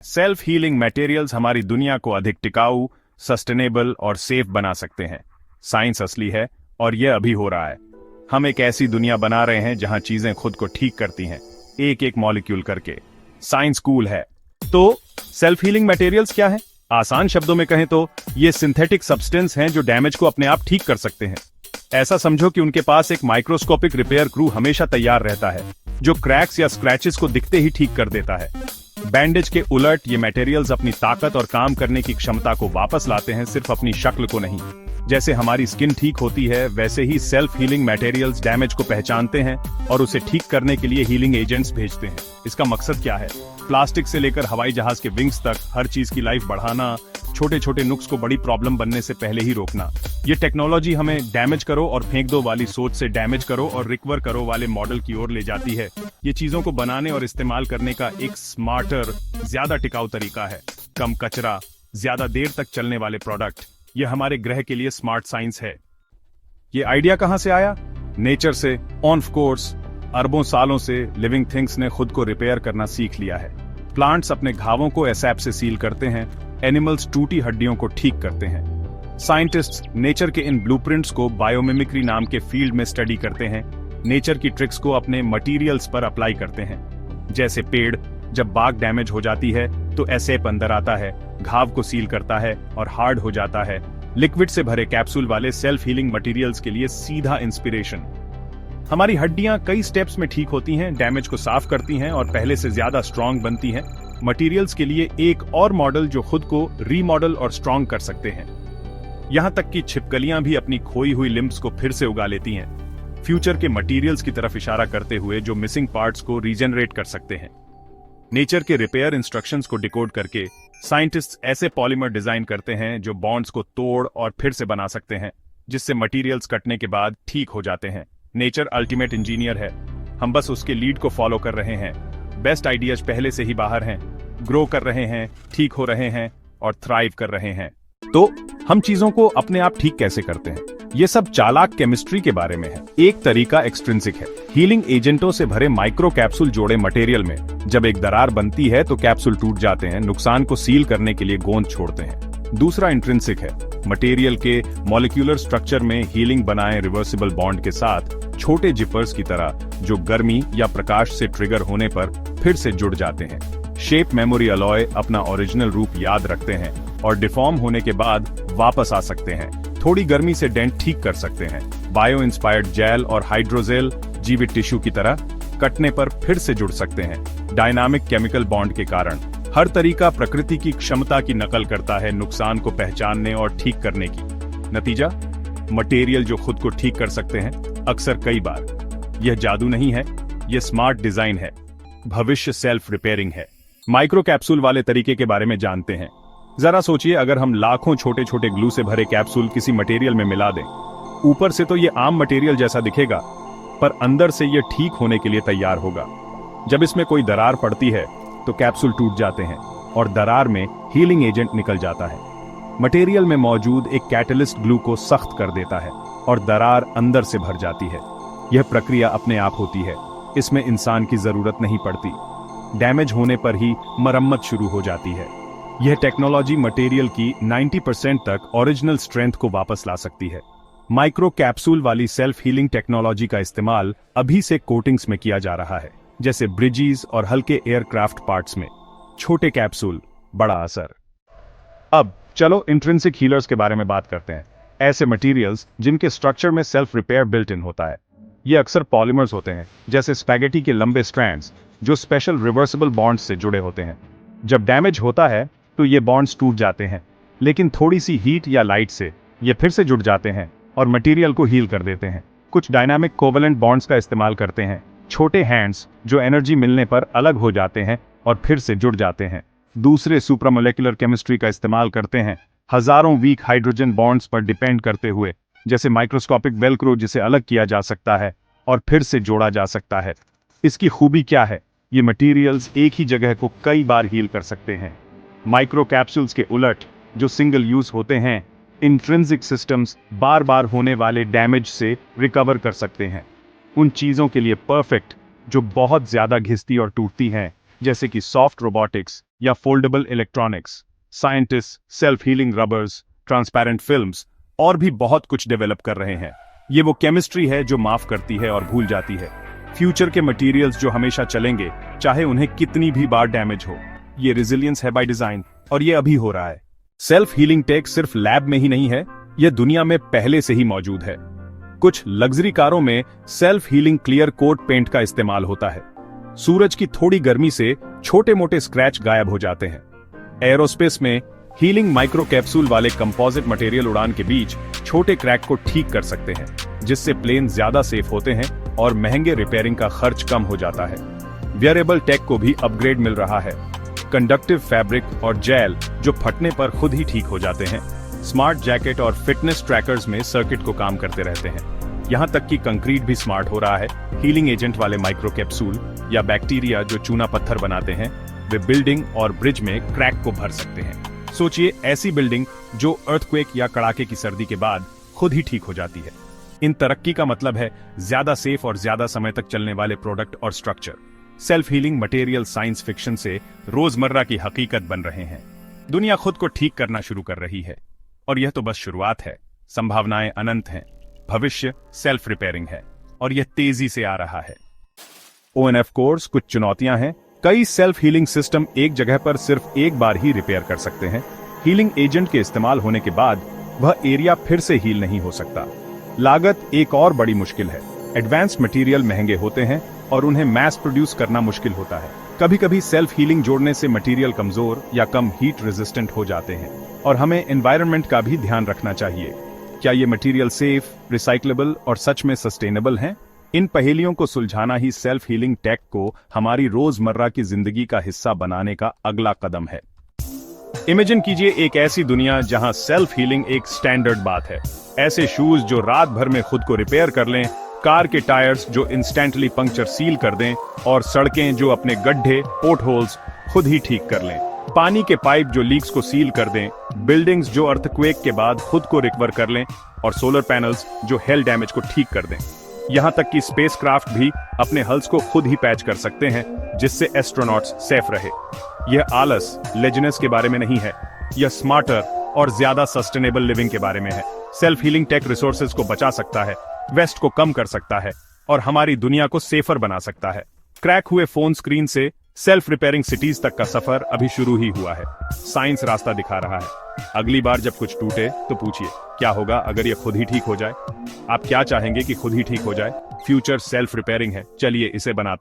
Self healing materials हमारी दुनिया को अधिक टिकाऊ, सस्टेनेबल और सेफ बना सकते हैं। साइंस असली है और यह अभी हो रहा है। हम एक ऐसी दुनिया बना रहे हैं जहां चीजें खुद को ठीक करती हैं, एक एक मॉलिक्यूल करके। साइंस कूल है। तो सेल्फ हीलिंग मटेरियल्स क्या है? आसान शब्दों में कहें तो ये सिंथेटिक सब्सटेंस हैं जो डैमेज को अपने आप ठीक कर सकते हैं। ऐसा समझो कि उनके पास एक माइक्रोस्कोपिक रिपेयर क्रू हमेशा तैयार रहता है, जो क्रैक्स या स्क्रैचेस को दिखते ही ठीक कर देता है। बैंडेज के उलट ये मटेरियल्स अपनी ताकत और काम करने की क्षमता को वापस लाते हैं, सिर्फ अपनी शक्ल को नहीं। जैसे हमारी स्किन ठीक होती है, वैसे ही सेल्फ हीलिंग मटेरियल्स डैमेज को पहचानते हैं और उसे ठीक करने के लिए हीलिंग एजेंट्स भेजते हैं। इसका मकसद क्या है? प्लास्टिक से लेकर हवाई जहाज के विंग्स तक हर चीज की लाइफ बढ़ाना, छोटे छोटे नुक्स को बड़ी प्रॉब्लम बनने से पहले ही रोकना। ये टेक्नोलॉजी हमें डैमेज करो और फेंक दो वाली सोच से डैमेज करो और रिकवर करो वाले मॉडल की ओर ले जाती है। ये चीजों को बनाने और इस्तेमाल करने का एक स्मार्टर, ज्यादा टिकाऊ तरीका है। कम कचरा, ज्यादा देर तक चलने वाले प्रोडक्ट, ये हमारे ग्रह के लिए स्मार्ट साइंस है। ये आइडिया कहां से आया? नेचर से, ऑफ कोर्स। अरबों सालों से लिविंग थिंग्स ने खुद को रिपेयर करना सीख लिया है। प्लांट्स अपने घावों को एसैप से सील करते हैं, एनिमल्स टूटी हड्डियों को ठीक करते हैं। साइंटिस्ट्स नेचर के इन ब्लूप्रिंट्स को बायोमिमिक्री नाम के फील्ड में स्टडी करते हैं, नेचर की ट्रिक्स को अपने मटेरियल्स पर अप्लाई करते हैं। जैसे पेड़, जब बाग डैमेज हो जाती है तो एसैप अंदर आता है, घाव को सील करता है और हार्ड हो जाता है। लिक्विड से भरे कैप्सूल वाले सेल्फ हीलिंग मटेरियल्स के लिए सीधा इंस्पिरेशन। हमारी हड्डियां कई स्टेप्स में ठीक होती हैं, डैमेज को साफ करती हैं और पहले से ज्यादा स्ट्रांग बनती हैं। मटेरियल्स के लिए एक और मॉडल जो खुद को रीमॉडल और स्ट्रांग कर सकते हैं। यहां तक कि छिपकलियां भी अपनी खोई हुई लिम्ब्स को फिर से उगा लेती हैं, फ्यूचर के मटेरियल्स की तरफ इशारा करते हुए जो मिसिंग पार्ट्स को रीजनरेट कर सकते हैं। नेचर के रिपेयर इंस्ट्रक्शंस को डिकोड करके साइंटिस्ट्स ऐसे पॉलीमर डिजाइन करते हैं जो बॉन्ड्स को तोड़ और फिर से बना सकते हैं, जिससे मटेरियल्स कटने के बाद ठीक हो जाते हैं। नेचर अल्टीमेट इंजीनियर है, हम बस उसके लीड को फॉलो कर रहे हैं। बेस्ट आइडियाज पहले से ही बाहर हैं, ग्रो कर रहे हैं, ठीक हो रहे हैं और थ्राइव कर रहे हैं। तो हम चीजों को अपने आप ठीक कैसे करते हैं? ये सब चालाक केमिस्ट्री के बारे में है। एक तरीका एक्सट्रिंसिक है, हीलिंग एजेंटों से भरे माइक्रो कैप्सूल जोड़े मटेरियल में। जब एक दरार बनती है तो कैप्सूल टूट जाते हैं, नुकसान को सील करने के लिए गोंद छोड़ते हैं। दूसरा इंट्रिंसिक है, मटेरियल के मॉलिक्यूलर स्ट्रक्चर में हीलिंग बनाए रिवर्सिबल बॉन्ड के साथ छोटे जिपर्स की तरह, जो गर्मी या प्रकाश से ट्रिगर होने पर फिर से जुड़ जाते हैं। शेप मेमोरी अलॉय अपना ओरिजिनल रूप याद रखते हैं और डिफॉर्म होने के बाद वापस आ सकते हैं। थोड़ी गर्मी से डेंट ठीक कर सकते हैं। बायो इंस्पायर्ड जेल और हाइड्रोजेल जीवित टिश्यू की तरह कटने पर फिर से जुड़ सकते हैं, डायनामिक केमिकल बॉन्ड के कारण। हर तरीका प्रकृति की क्षमता की नकल करता है, नुकसान को पहचानने और ठीक करने की। नतीजा, मटेरियल जो खुद को ठीक कर सकते हैं, अक्सर कई बार। यह जादू नहीं है, यह स्मार्ट डिजाइन है। भविष्य सेल्फ रिपेयरिंग है। माइक्रो कैप्सूल वाले तरीके के बारे में जानते हैं। जरा सोचिए, अगर हम लाखों छोटे छोटे ग्लू से भरे कैप्सूल किसी मटेरियल में मिला दें, ऊपर से तो ये आम मटेरियल जैसा दिखेगा, पर अंदर से ये ठीक होने के लिए तैयार होगा। जब इसमें कोई दरार पड़ती है तो कैप्सूल टूट जाते हैं और दरार में हीलिंग एजेंट निकल जाता है। मटेरियल में मौजूद एक कैटलिस्ट ग्लू को सख्त कर देता है और दरार अंदर से भर जाती है। यह प्रक्रिया अपने आप होती है, इसमें इंसान की जरूरत नहीं पड़ती। डैमेज होने पर ही मरम्मत शुरू हो जाती है। यह टेक्नोलॉजी मटेरियल की 90% तक ओरिजिनल स्ट्रेंथ को वापस ला सकती है। माइक्रो कैप्सूल वाली सेल्फ हीलिंग टेक्नोलॉजी का इस्तेमाल अभी से कोटिंग्स में किया जा रहा है, जैसे ब्रिजेस और हल्के एयरक्राफ्ट पार्ट्स में। छोटे कैप्सूल, बड़ा असर। अब चलो इंट्रिंसिक हीलर्स के बारे में बात करते हैं। ऐसे मटेरियल्स जिनके स्ट्रक्चर में सेल्फ रिपेयर बिल्ट इन होता है। ये अक्सर पॉलीमर्स होते हैं, जैसे स्पैगेटी के लंबे स्ट्रैंड्स, जो स्पेशल रिवर्सिबल बॉन्ड्स से जुड़े होते हैं। जब डैमेज होता है तो ये बॉन्ड्स टूट जाते हैं, लेकिन थोड़ी सी हीट या लाइट से ये फिर से जुड़ जाते हैं और मटेरियल को हील कर देते हैं। कुछ डायनामिक कोवेलेंट बॉन्ड्स का इस्तेमाल करते हैं, छोटे हैंड्स जो एनर्जी मिलने पर अलग हो जाते हैं और फिर से जुड़ जाते हैं। दूसरे सुपरामोलेकुलर केमिस्ट्री का इस्तेमाल करते हैं, हजारों वीक हाइड्रोजन बॉन्ड्स पर डिपेंड करते हुए, जैसे माइक्रोस्कोपिक वेलक्रो, जिसे अलग किया जा सकता है और फिर से जोड़ा जा सकता है। इसकी खूबी क्या है? ये मटेरियल्स एक ही जगह को कई बार हील कर सकते हैं। माइक्रो कैप्सूल्स के उलट, जो सिंगल यूज होते हैं, इंट्रिंसिक सिस्टम्स बार बार होने वाले डैमेज से रिकवर कर सकते हैं। उन चीजों के लिए परफेक्ट जो बहुत ज्यादा घिसती और टूटती हैं, जैसे कि सॉफ्ट रोबोटिक्स या foldable electronics, scientist self healing rubbers, transparent films और भी बहुत कुछ डेवलप कर रहे हैं। ये वो केमिस्ट्री है जो माफ करती है और भूल जाती है। फ्यूचर के मटेरियल्स जो हमेशा चलेंगे, चाहे उन्हें कितनी भी बार डैमेज हो। ये रेजिलियंस है बाय डिजाइन, और ये अभी हो रहा है। सेल्फ हीलिंग टेक सिर्फ लैब में ही नहीं है, यह दुनिया में पहले से ही मौजूद है। कुछ लग्जरी कारों में self healing clear coat paint का इस्तेमाल होता है। सूरज की थोड़ी गर्मी से छोटे मोटे स्क्रैच गायब हो जाते हैं। एरोस्पेस में हीलिंग माइक्रो कैप्सूल वाले कंपोजिट मटेरियल उड़ान के बीच छोटे क्रैक को ठीक कर सकते हैं, जिससे प्लेन ज्यादा सेफ होते हैं और महंगे रिपेयरिंग का खर्च कम हो जाता है। वियरेबल टेक को भी अपग्रेड मिल रहा है। कंडक्टिव फैब्रिक और जेल जो फटने पर खुद ही ठीक हो जाते हैं। स्मार्ट जैकेट और फिटनेस ट्रैकर्स में सर्किट को काम करते रहते हैं। यहाँ तक कि कंक्रीट भी स्मार्ट हो रहा है। हीलिंग एजेंट वाले माइक्रो कैप्सूल या बैक्टीरिया जो चूना पत्थर बनाते हैं, वे बिल्डिंग और ब्रिज में क्रैक को भर सकते हैं। सोचिए, ऐसी बिल्डिंग जो अर्थक्वेक या कड़ाके की सर्दी के बाद खुद ही ठीक हो जाती है। इन तरक्की का मतलब है ज्यादा सेफ और ज्यादा समय तक चलने वाले प्रोडक्ट और structure. Self healing material science fiction से रोजमर्रा की हकीकत बन रहे हैं। दुनिया खुद को ठीक करना शुरू कर रही है, और यह तो बस शुरुआत है। संभावनाएं अनंत हैं। भविष्य सेल्फ रिपेयरिंग है, और यह तेजी से आ रहा है। ONF कोर्स कुछ चुनौतियां हैं। कई सेल्फ हीलिंग सिस्टम एक जगह पर सिर्फ एक बार ही रिपेयर कर सकते हैं। हीलिंग एजेंट के इस्तेमाल होने के बाद वह एरिया फिर से हील नहीं हो सकता। लागत एक और बड़ी मुश्किल है। एडवांस्ड मटेरियल महंगे होते हैं और उन्हें मैस प्रोड्यूस करना मुश्किल होता है। कभी कभी सेल्फ हीलिंग जोड़ने से मटेरियल कमजोर या कम हीट रेजिस्टेंट हो जाते हैं, और हमें एनवायरनमेंट का भी ध्यान रखना चाहिए। क्या ये मटेरियल सेफ, रिसाइक्लेबल और सच में सस्टेनेबल हैं? इन पहेलियों को सुलझाना ही सेल्फ हीलिंग टेक को हमारी रोजमर्रा की जिंदगी का हिस्सा बनाने का अगला कदम है। इमेजिन कीजिए एक ऐसी दुनिया जहां सेल्फ हीलिंग एक स्टैंडर्ड बात है। ऐसे शूज जो रात भर में खुद को रिपेयर कर लें, कार के टायर्स जो इंस्टेंटली पंक्चर सील कर दें, और सड़कें जो अपने गड्ढे, पोर्ट होल्स खुद ही ठीक कर लें। पानी के पाइप जो लीक्स को सील कर दें, बिल्डिंग्स जो अर्थक्वेक के बाद खुद को रिकवर कर लें, और सोलर पैनल्स जो हेल डैमेज को ठीक कर दें। यहां तक कि स्पेसक्राफ्ट भी अपने हल्स को खुद ही पैच कर सकते हैं, जिससे एस्ट्रोनॉट्स सेफ रहे। यह आलस, लेजिनेस के बारे में नहीं है, यह स्मार्टर और ज्यादा सस्टेनेबल लिविंग के बारे में है। सेल्फ हीलिंग टेक रिसोर्सेज को बचा सकता है, वेस्ट को कम कर सकता है, और हमारी दुनिया को सेफर बना सकता है। क्रैक हुए फोन स्क्रीन से सेल्फ रिपेयरिंग सिटीज तक का सफर अभी शुरू ही हुआ है। साइंस रास्ता दिखा रहा है। अगली बार जब कुछ टूटे तो पूछिए, क्या होगा अगर यह खुद ही ठीक हो जाए? आप क्या चाहेंगे कि खुद ही ठीक हो जाए? फ्यूचर सेल्फ रिपेयरिंग है। चलिए इसे बनाते हैं।